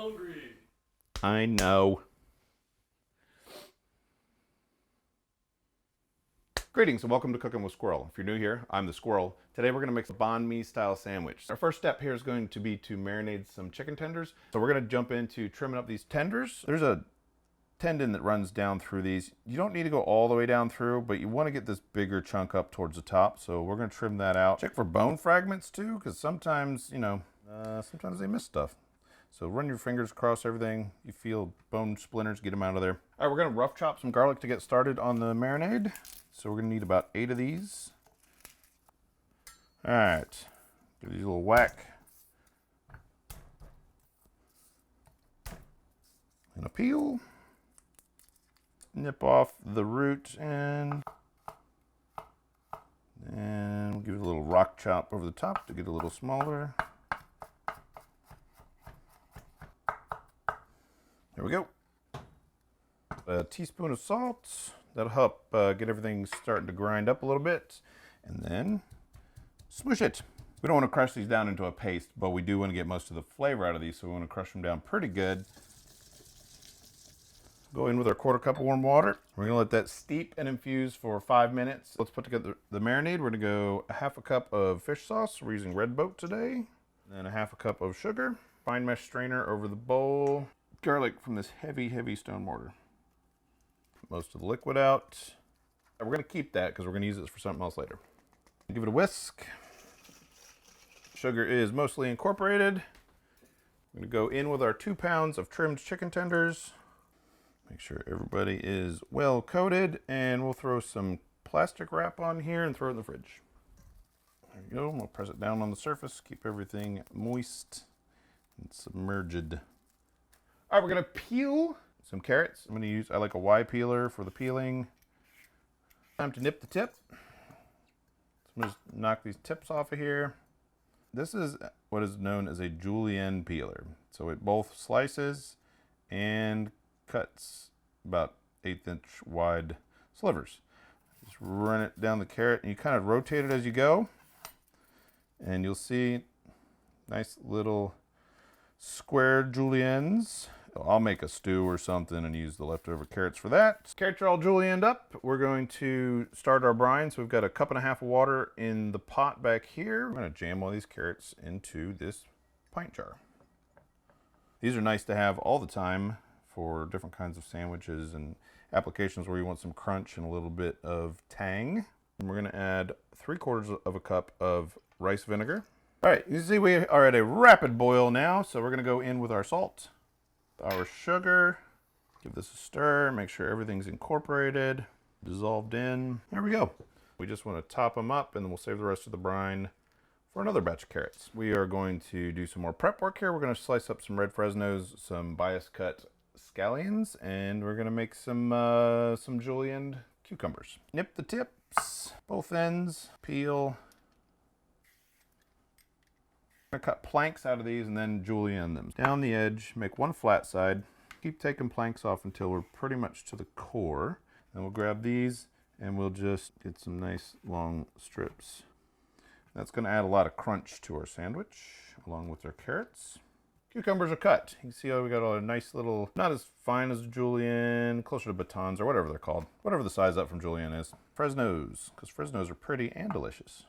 hungry. I know. Greetings and welcome to Cooking with Squirrel. If you're new here, I'm the Squirrel. Today we're going to make a Banh Mi style sandwich. Our first step here is going to be to marinate some chicken tenders. So we're going to jump into trimming up these tenders. There's a tendon that runs down through these. You don't need to go all the way down through, but you want to get this bigger chunk up towards the top. So we're going to trim that out. Check for bone fragments too, because sometimes, sometimes they miss stuff. So run your fingers across everything. You feel bone splinters, get them out of there. All right, we're going to rough chop some garlic to get started on the marinade. So we're going to need about 8 of these. All right, give these a little whack. And a peel. Nip off the root and we'll give it a little rock chop over the top to get it a little smaller. There we go. A teaspoon of salt. That'll help get everything starting to grind up a little bit. And then smoosh it. We don't want to crush these down into a paste, but we do want to get most of the flavor out of these, so we want to crush them down pretty good. Go in with our 1/4 cup of warm water. We're going to let that steep and infuse for 5 minutes. Let's put together the marinade. We're going to go 1/2 cup of fish sauce. We're using Red Boat today. Then 1/2 cup of sugar. Fine mesh strainer over the bowl. Garlic from this heavy, heavy stone mortar. Put most of the liquid out. We're going to keep that because we're going to use it for something else later. Give it a whisk. Sugar is mostly incorporated. We're going to go in with our 2 pounds of trimmed chicken tenders. Make sure everybody is well coated, and we'll throw some plastic wrap on here and throw it in the fridge. There you go. We'll press it down on the surface, keep everything moist and submerged. All right, we're gonna peel some carrots. I like a Y peeler for the peeling. Time to nip the tip. So I'm gonna just knock these tips off of here. This is what is known as a julienned peeler. So it both slices and cuts about 1/8 inch wide slivers. Just run it down the carrot and you kind of rotate it as you go. And you'll see nice little square juliennes. I'll make a stew or something and use the leftover carrots for that. Carrots are all julienned up. We're going to start our brine. So we've got 1.5 cups of water in the pot back here. We're going to jam all these carrots into this pint jar. These are nice to have all the time for different kinds of sandwiches and applications where you want some crunch and a little bit of tang. And we're going to add 3/4 cup of rice vinegar. All right, you see we are at a rapid boil now, so we're going to go in with our salt, our sugar, give this a stir, make sure everything's incorporated, dissolved in. There we go. We just want to top them up, and then we'll save the rest of the brine for another batch of carrots. We are going to do some more prep work here. We're going to slice up some red Fresnos, some bias cut scallions, and we're going to make some julienned cucumbers. Nip the tips, both ends, peel. I'm going to cut planks out of these and then julienne them. Down the edge, make one flat side. Keep taking planks off until we're pretty much to the core. Then we'll grab these and we'll just get some nice long strips. That's going to add a lot of crunch to our sandwich along with our carrots. Cucumbers are cut. You can see how we got a nice little, not as fine as julienne, closer to batons or whatever they're called. Whatever the size up from julienne is. Fresnos, because Fresnos are pretty and delicious.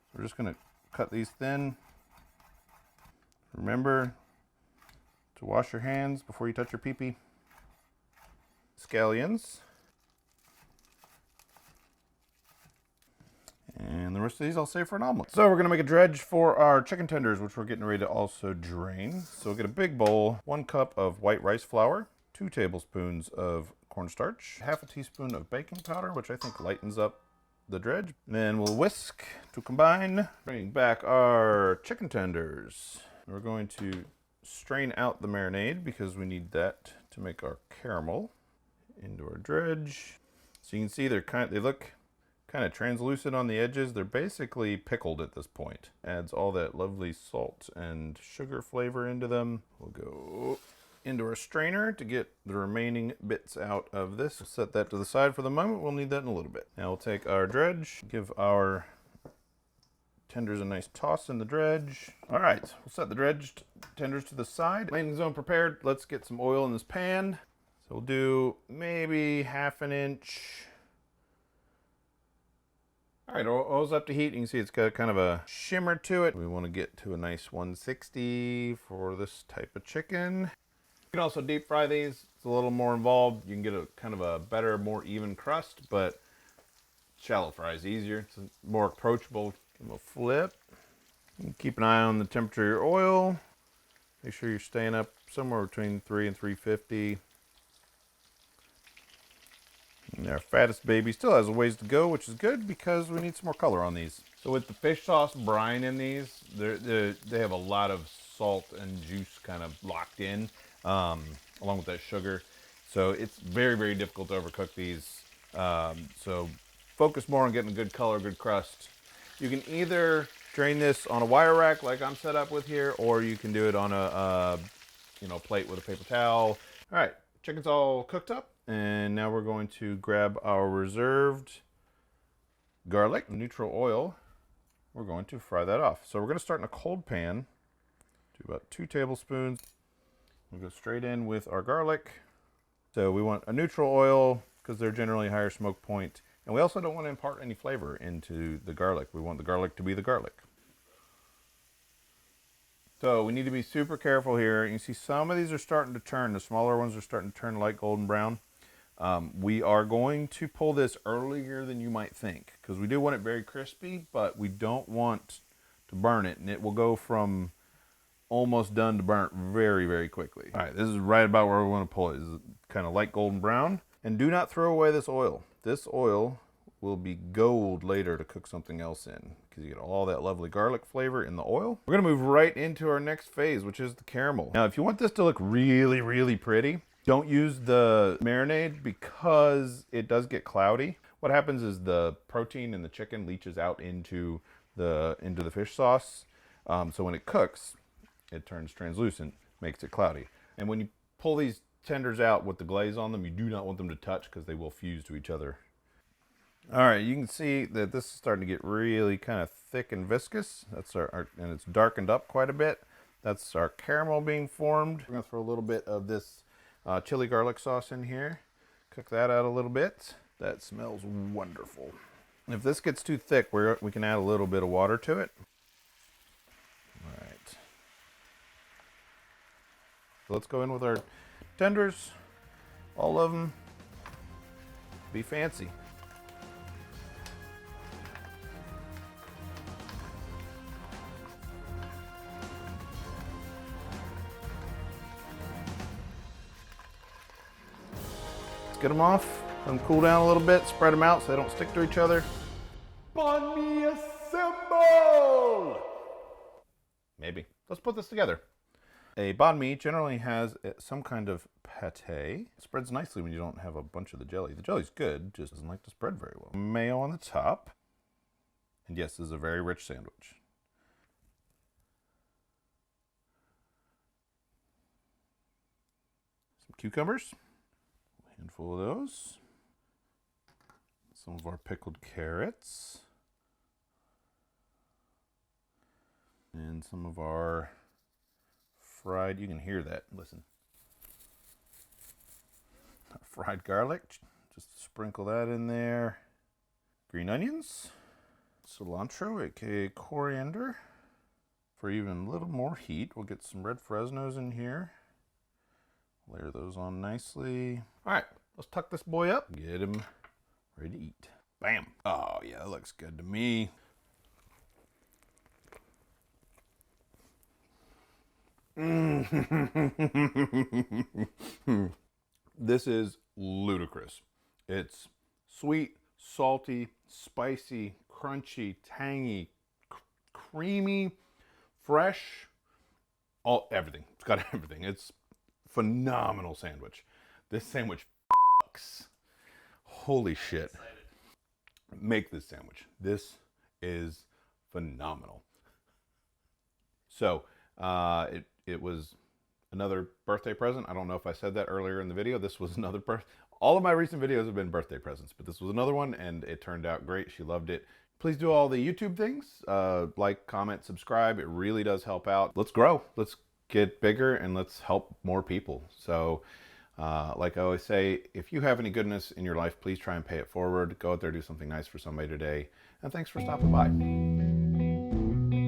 So we're just going to cut these thin. Remember to wash your hands before you touch your pee-pee. Scallions. And the rest of these I'll save for an omelet. So we're gonna make a dredge for our chicken tenders, which we're getting ready to also drain. So we'll get a big bowl, 1 cup of white rice flour, 2 tablespoons of cornstarch, 1/2 teaspoon of baking powder, which I think lightens up the dredge. Then we'll whisk to combine. Bring back our chicken tenders. We're going to strain out the marinade because we need that to make our caramel into our dredge. So you can see they look kind of translucent on the edges. They're basically pickled at this point. Adds all that lovely salt and sugar flavor into them. We'll go into our strainer to get the remaining bits out of this. We'll set that to the side for the moment. We'll need that in a little bit. Now we'll take our dredge, give our tenders a nice toss in the dredge. All right, we'll set the dredged tenders to the side. Landing zone prepared. Let's get some oil in this pan. So we'll do maybe 1/2 inch. All right, oil's up to heat. You can see it's got kind of a shimmer to it. We want to get to a nice 160 for this type of chicken. You can also deep fry these. It's a little more involved. You can get a kind of a better, more even crust, but shallow fry is easier. It's more approachable. Give them a flip. Keep an eye on the temperature of your oil. Make sure you're staying up somewhere between 3 and 350. And our fattest baby still has a ways to go, which is good because we need some more color on these. So with the fish sauce brine in these, they have a lot of salt and juice kind of locked in, along with that sugar. So it's very, very difficult to overcook these. So focus more on getting a good color, good crust. You can either drain this on a wire rack like I'm set up with here, or you can do it on a plate with a paper towel. All right, chicken's all cooked up. And now we're going to grab our reserved garlic, neutral oil. We're going to fry that off. So we're going to start in a cold pan. Do about 2 tablespoons. We'll go straight in with our garlic. So we want a neutral oil because they're generally higher smoke point. And we also don't want to impart any flavor into the garlic. We want the garlic to be the garlic. So we need to be super careful here. You can see some of these are starting to turn. The smaller ones are starting to turn light golden brown. We are going to pull this earlier than you might think because we do want it very crispy, but we don't want to burn it, and it will go from almost done to burnt very, very quickly. All right, this is right about where we want to pull it. It's kind of light golden brown. And do not throw away this oil. This oil will be gold later to cook something else in because you get all that lovely garlic flavor in the oil. We're gonna move right into our next phase, which is the caramel. Now, if you want this to look really, really pretty, don't use the marinade because it does get cloudy. What happens is the protein in the chicken leaches out into the fish sauce. So when it cooks, it turns translucent, makes it cloudy. And when you pull these tenders out with the glaze on them, you do not want them to touch because they will fuse to each other. All right, you can see that this is starting to get really kind of thick and viscous. That's our and it's darkened up quite a bit. That's our caramel being formed. We're gonna throw a little bit of this chili garlic sauce in here. Cook that out a little bit. That smells wonderful. And if this gets too thick, we can add a little bit of water to it. All right. So let's go in with our tenders. All of them. Be fancy. Get them off, let them cool down a little bit, spread them out so they don't stick to each other. Banh Mi assemble! Maybe. Let's put this together. A banh mi generally has some kind of pate. It spreads nicely when you don't have a bunch of the jelly. The jelly's good, just doesn't like to spread very well. Mayo on the top. And yes, this is a very rich sandwich. Some cucumbers. Handful of those. Some of our pickled carrots. And some of our fried, you can hear that, listen. Fried garlic, just sprinkle that in there. Green onions. Cilantro, aka coriander. For even a little more heat, we'll get some red Fresnos in here. Layer those on nicely. All right, let's tuck this boy up. Get him ready to eat. Bam. Oh yeah, that looks good to me. This is ludicrous. It's sweet, salty, spicy, crunchy, tangy, creamy, fresh, everything. It's got everything. It's phenomenal sandwich. This sandwich fucks. Holy shit. Make this sandwich. This is phenomenal. So, it was another birthday present. I don't know if I said that earlier in the video. This was another all of my recent videos have been birthday presents, but this was another one and it turned out great. She loved it. Please do all the YouTube things, like, comment, subscribe. It really does help out. Let's grow. Let's get bigger and let's help more people. So like I always say, if you have any goodness in your life, please try and pay it forward. Go out there, do something nice for somebody today. And thanks for stopping by.